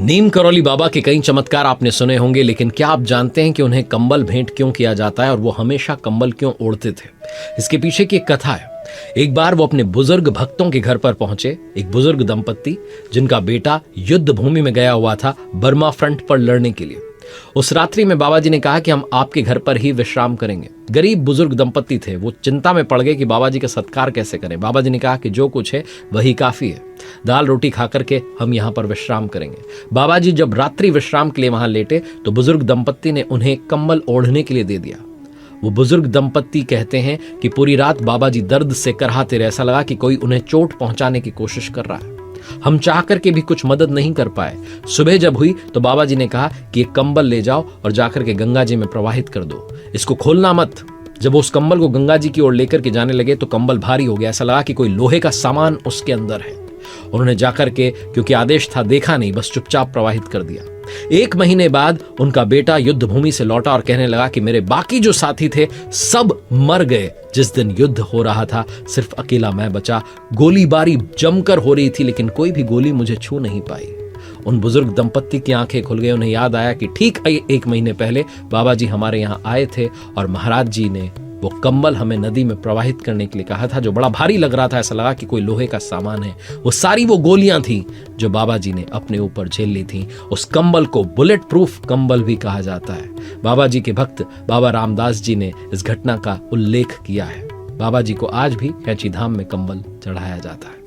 नीम करौली बाबा के कई चमत्कार आपने सुने होंगे, लेकिन क्या आप जानते हैं कि उन्हें कंबल भेंट क्यों किया जाता है और वो हमेशा कंबल क्यों ओढ़ते थे? इसके पीछे की एक कथा है। एक बार वो अपने बुजुर्ग भक्तों के घर पर पहुंचे। एक बुजुर्ग दंपत्ति जिनका बेटा युद्ध भूमि में गया हुआ था बर्मा फ्रंट पर लड़ने के लिए। उस रात्रि में बाबा जी ने कहा कि हम आपके घर पर ही विश्राम करेंगे। गरीब बुजुर्ग दंपत्ति थे, वो चिंता में पड़ गए कि बाबा जी का सत्कार कैसे करें। बाबा जी ने कहा कि जो कुछ है वही काफी है, दाल रोटी खा करके हम यहाँ पर विश्राम करेंगे। बाबा जी जब रात्रि विश्राम के लिए वहां लेटे तो बुजुर्ग दंपत्ति ने उन्हें कंबल ओढ़ने के लिए दे दिया। वो बुजुर्ग दंपत्ति कहते हैं कि पूरी रात बाबा जी दर्द से कराहते रहे, ऐसा लगा कि कोई उन्हें चोट पहुंचाने की कोशिश कर रहा है। हम चाह करके भी कुछ मदद नहीं कर पाए। सुबह जब हुई तो बाबा जी ने कहा कि एक कंबल ले जाओ और जाकर के गंगा जी में प्रवाहित कर दो, इसको खोलना मत। जब वो उस कंबल को गंगा जी की ओर लेकर के जाने लगे तो कंबल भारी हो गया, ऐसा लगा कि कोई लोहे का सामान उसके अंदर है। उन्होंने जाकर के, क्योंकि आदेश था, देखा नहीं, बस चुपचाप प्रवाहित कर दिया। 1 महीने बाद उनका बेटा युद्ध भूमि से लौटा और कहने लगा कि मेरे बाकी जो साथी थे सब मर गए। जिस दिन युद्ध हो रहा था सिर्फ अकेला मैं बचा। गोलीबारी जमकर हो रही थी लेकिन कोई भी गोली मुझे छू नहीं पाई। उन बुजुर्ग दंपत्ति की आंखें खुल गई। उन्हें याद आया कि ठीक 1 महीने पहले बाबा जी हमारे यहाँ आए थे और महाराज जी ने वो कंबल हमें नदी में प्रवाहित करने के लिए कहा था, जो बड़ा भारी लग रहा था, ऐसा लगा कि कोई लोहे का सामान है। वो सारी वो गोलियां थी जो बाबा जी ने अपने ऊपर झेल ली थी। उस कंबल को बुलेट प्रूफ कंबल भी कहा जाता है। बाबा जी के भक्त बाबा रामदास जी ने इस घटना का उल्लेख किया है। बाबा जी को आज भी कैंची धाम में कंबल चढ़ाया जाता है।